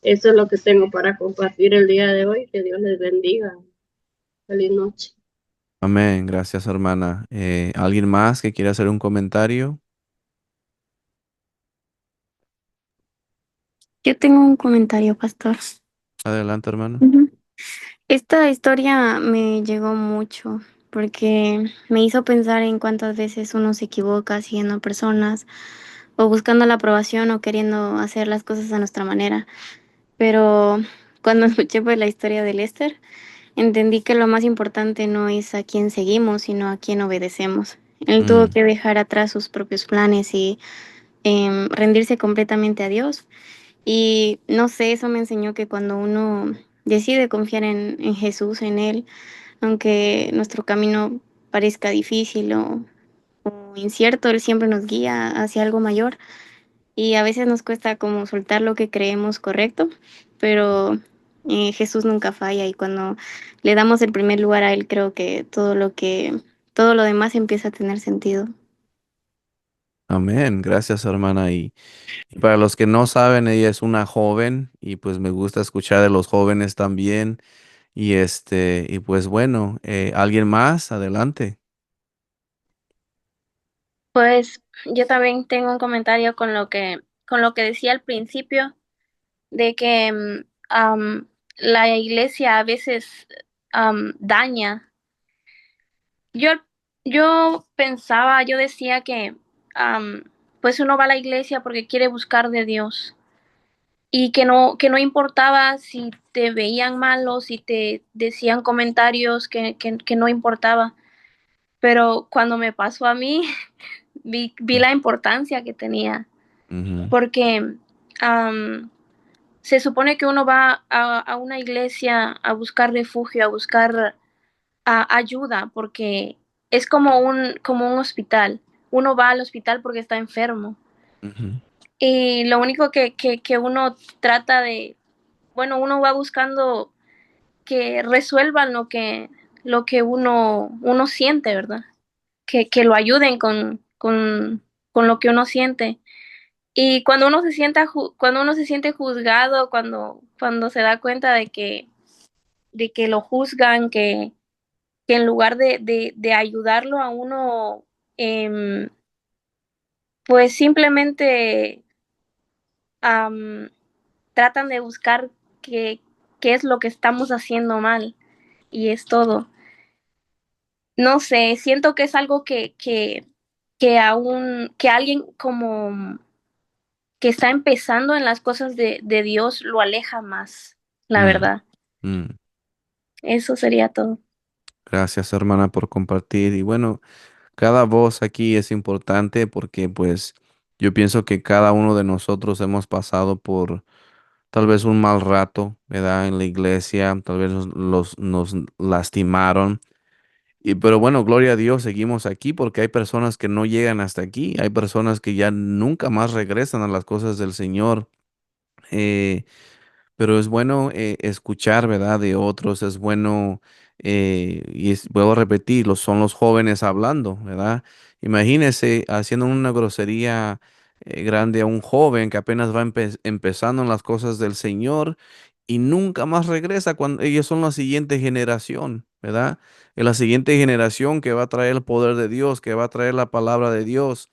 eso es lo que tengo para compartir el día de hoy. Que Dios les bendiga. Feliz noche. Amén. Gracias, hermana. ¿Alguien más que quiera hacer un comentario? Yo tengo un comentario, pastor. Adelante, hermano. Ujú. Esta historia me llegó mucho porque me hizo pensar en cuántas veces uno se equivoca siguiendo personas o buscando la aprobación o queriendo hacer las cosas a nuestra manera. Pero cuando escuché pues la historia de Lester, entendí que lo más importante no es a quién seguimos, sino a quién obedecemos. Él tuvo Mm, que dejar atrás sus propios planes y rendirse completamente a Dios. Y no sé, eso me enseñó que cuando uno decide confiar en Jesús, en Él, aunque nuestro camino parezca difícil o incierto, Él siempre nos guía hacia algo mayor. Y a veces nos cuesta como soltar lo que creemos correcto, pero Jesús nunca falla y cuando le damos el primer lugar a Él, creo que todo lo demás empieza a tener sentido. amén. Gracias, hermana. Y para los que no saben, ella es una joven y pues me gusta escuchar de los jóvenes también. Y pues bueno, ¿alguien más? Adelante. Pues yo también tengo un comentario con lo que decía al principio, de que la iglesia a veces daña. Yo, yo pensaba, yo decía que am, pues uno va a la iglesia porque quiere buscar de Dios y que no importaba si te veían mal o si te decían comentarios que no importaba. Pero cuando me pasó a mí, vi la importancia que tenía, Ujú, porque am, se supone que uno va a una iglesia a buscar refugio, a buscar ayuda, porque es como un hospital. Uno va al hospital porque está enfermo. ujú, Y lo único que uno trata de, bueno, uno va buscando que resuelvan lo que uno siente, ¿verdad? Que lo ayuden con lo que uno siente. Y cuando uno se sienta, cuando uno se siente juzgado, cuando se da cuenta de que lo juzgan, que en lugar de ayudarlo a uno, em, pues simplemente am, tratan de buscar qué, qué es lo que estamos haciendo mal y es todo. No sé, siento que es algo que aún, que alguien como que está empezando en las cosas de Dios lo aleja más, la mm, verdad. mm. Eso sería todo. Gracias, hermana, por compartir. Y bueno, cada voz aquí es importante porque pues yo pienso que cada uno de nosotros hemos pasado por tal vez un mal rato, ¿verdad? En la iglesia, tal vez nos lastimaron. Pero bueno, gloria a Dios, seguimos aquí porque hay personas que no llegan hasta aquí, hay personas que ya nunca más regresan a las cosas del Señor. Eh, pero es bueno escuchar, ¿verdad? De otros, es bueno, vuelvo a repetir, son los jóvenes hablando, ¿verdad? Imagínese haciendo una grosería grande a un joven que apenas va empezando en las cosas del Señor y nunca más regresa cuando ellos son la siguiente generación, ¿verdad? Es la siguiente generación que va a traer el poder de Dios, que va a traer la palabra de Dios.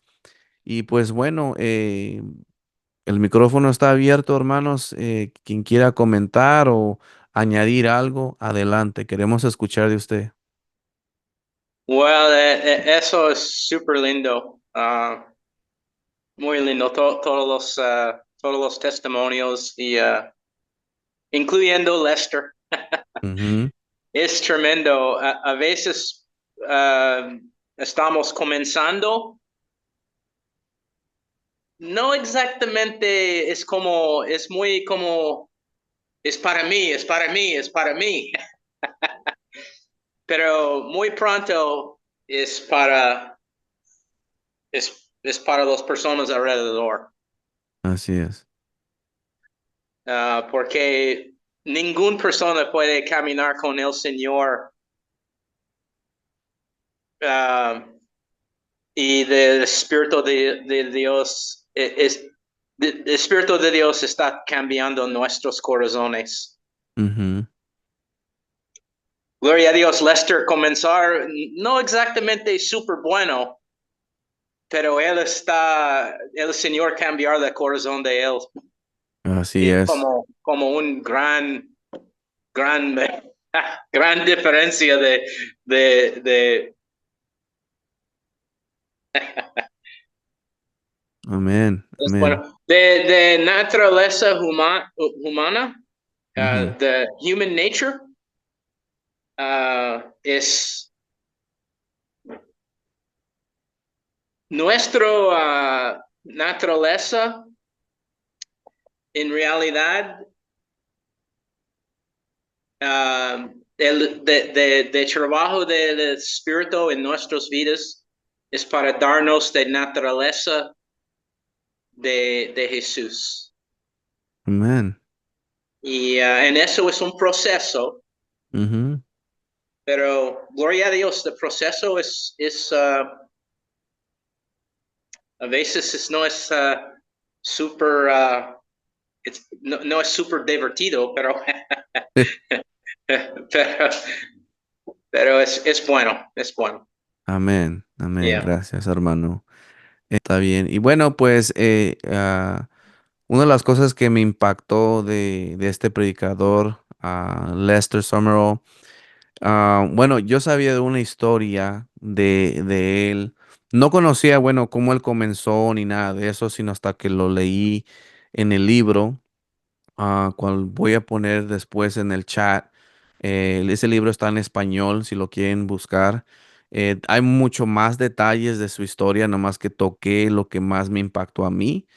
Y pues bueno, el micrófono está abierto, hermanos. Quien quiera comentar o añadir algo, adelante. Queremos escuchar de usted. Well, eso es súper lindo, muy lindo, todos los testimonios y incluyendo Lester. Ujú, Es tremendo. A veces estamos comenzando, no exactamente es como, es muy como, es para mí, es para mí, es para mí, pero muy pronto es es para las personas alrededor. así es. Porque ninguna persona puede caminar con el Señor uh, y del Espíritu de Dios el Espíritu de Dios está cambiando nuestros corazones. Ujú, Gloria a Dios, Lester comenzar no exactamente súper bueno, pero el Señor cambiar el corazón de él. así Es es. como un gran, gran diferencia de Amén. es Amén. bueno, de naturaleza humana, Ujú, the human nature, es nuestra naturaleza, en realidad, de trabajo del Espíritu en nuestras vidas es para darnos de naturaleza de Jesús. Amén. Y en eso es un proceso, Ujú. pero gloria a Dios, el proceso a veces no es súper, no es súper divertido, pero, pero, pero es bueno, es bueno. Amén. Amén. Yeah. Gracias, hermano. Está bien. Y bueno, pues una de las cosas que me impactó de este predicador, Lester Summerall, bueno, yo sabía de una historia de él. No conocía, bueno, cómo él comenzó ni nada de eso, sino hasta que lo leí en el libro, cual voy a poner después en el chat. Ese libro está en español, si lo quieren buscar. Hay mucho más detalles de su historia, nomás que toqué lo que más me impactó a mí,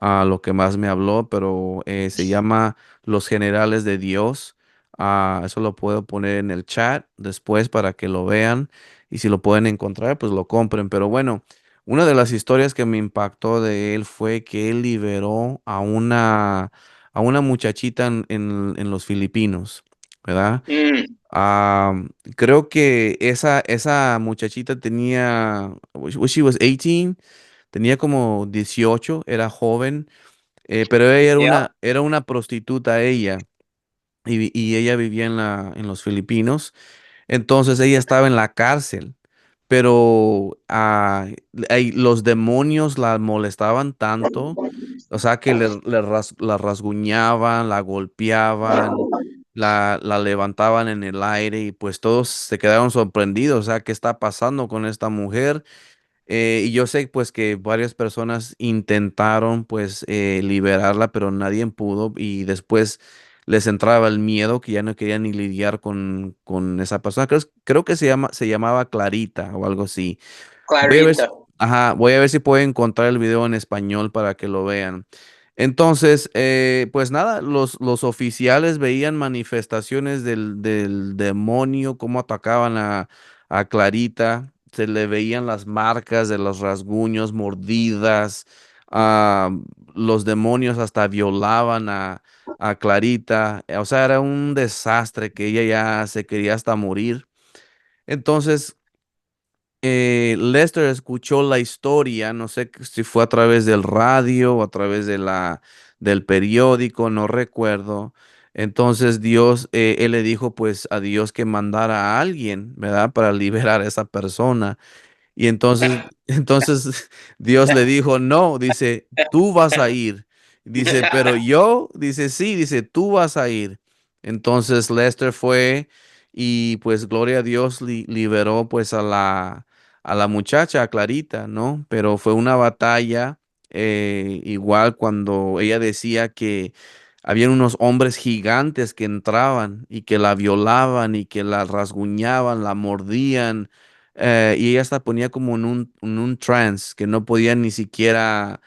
a lo que más me habló, pero se llama Los Generales de Dios. Eso lo puedo poner en el chat después para que lo vean y si lo pueden encontrar, pues lo compren. Pero bueno, una de las historias que me impactó de él fue que él liberó a una muchachita en los Filipinos, ¿verdad? Mm, Ah, creo que esa muchachita tenía, she was 18, tenía como 18, era joven, pero ella yeah. era una prostituta ella, y ella vivía en los Filipinos. Entonces ella estaba en la cárcel, pero los demonios la molestaban tanto, o sea que la rasguñaban, la golpeaban, la levantaban en el aire y pues todos se quedaron sorprendidos, o sea, ¿qué está pasando con esta mujer? Y yo sé pues que varias personas intentaron pues liberarla, pero nadie pudo y después les entraba el miedo que ya no querían ni lidiar con esa persona. Creo que se llamaba Clarita o algo así. Voy a ver, Clarita. ajá, voy a ver si puedo encontrar el video en español para que lo vean. Entonces, pues nada, los oficiales veían manifestaciones del demonio, cómo atacaban a Clarita, se le veían las marcas de los rasguños, mordidas, ah, los demonios hasta violaban a Clarita, o sea, era un desastre que ella ya se quería hasta morir. Entonces, Lester escuchó la historia, no sé si fue a través del radio o a través del periódico, no recuerdo. Entonces él le dijo pues a Dios que mandara a alguien, ¿verdad? Para liberar a esa persona. Y entonces Dios le dijo, no, dice, tú vas a ir. Dice, pero yo, dice, sí, dice, tú vas a ir. Entonces Lester fue y pues gloria a Dios liberó pues a la muchacha, a Clarita, ¿no? Pero fue una batalla, igual cuando ella decía que habían unos hombres gigantes que entraban y que la violaban y que la rasguñaban, la mordían, y ella hasta ponía como en un trance que no podía ni siquiera,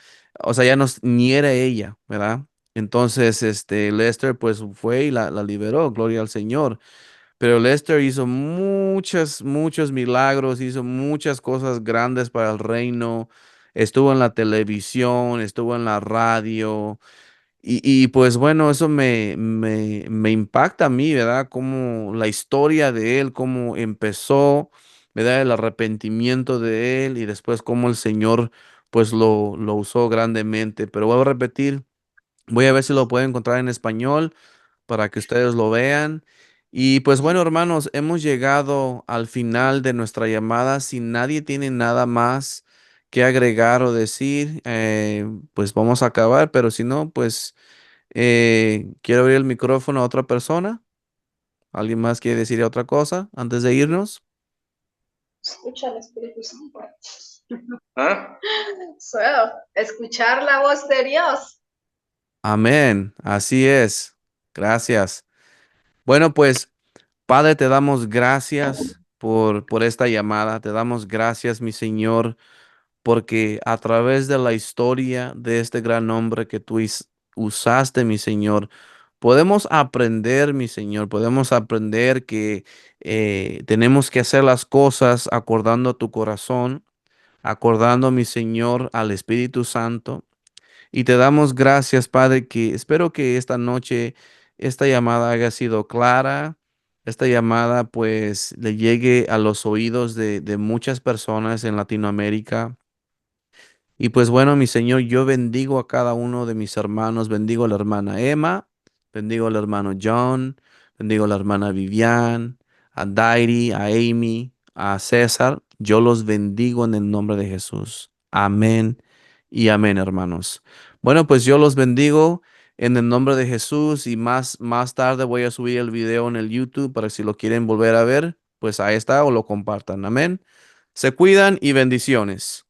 o sea, ya no, ni era ella, ¿verdad? Entonces, Lester pues fue y la liberó, gloria al Señor. Pero Lester hizo muchos milagros, hizo muchas cosas grandes para el reino. Estuvo en la televisión, estuvo en la radio. Pues bueno, eso me impacta a mí, ¿verdad? Como la historia de él, cómo empezó, ¿verdad? El arrepentimiento de él y después cómo el Señor pues lo usó grandemente. Pero voy a repetir, voy a ver si lo puedo encontrar en español para que ustedes lo vean. Y pues bueno, hermanos, hemos llegado al final de nuestra llamada. Si nadie tiene nada más que agregar o decir, pues vamos a acabar, pero si no, pues quiero abrir el micrófono a otra persona. ¿Alguien más quiere decir otra cosa antes de irnos? Escucha al Espíritu Santo. ¿Ah? Escuchar la voz de Dios. Amén, así es. Gracias. Bueno, pues Padre, te damos gracias por esta llamada. Te damos gracias, mi Señor, porque a través de la historia de este gran hombre que tú usaste, mi Señor, podemos aprender, mi Señor, podemos aprender que tenemos que hacer las cosas acordando a tu corazón, acordando, mi Señor, al Espíritu Santo. Y te damos gracias, Padre, que espero que esta noche esta llamada haya sido clara. Esta llamada pues le llegue a los oídos de muchas personas en Latinoamérica. Y pues bueno, mi Señor, yo bendigo a cada uno de mis hermanos, bendigo a la hermana Emma, bendigo al hermano John, bendigo a la hermana Vivian, a Dairi, a Amy, a César. Yo los bendigo en el nombre de Jesús. Amén y amén, hermanos. Bueno, pues yo los bendigo en el nombre de Jesús y más tarde voy a subir el video en el YouTube para que si lo quieren volver a ver, pues ahí está o lo compartan. Amén. Se cuidan y bendiciones.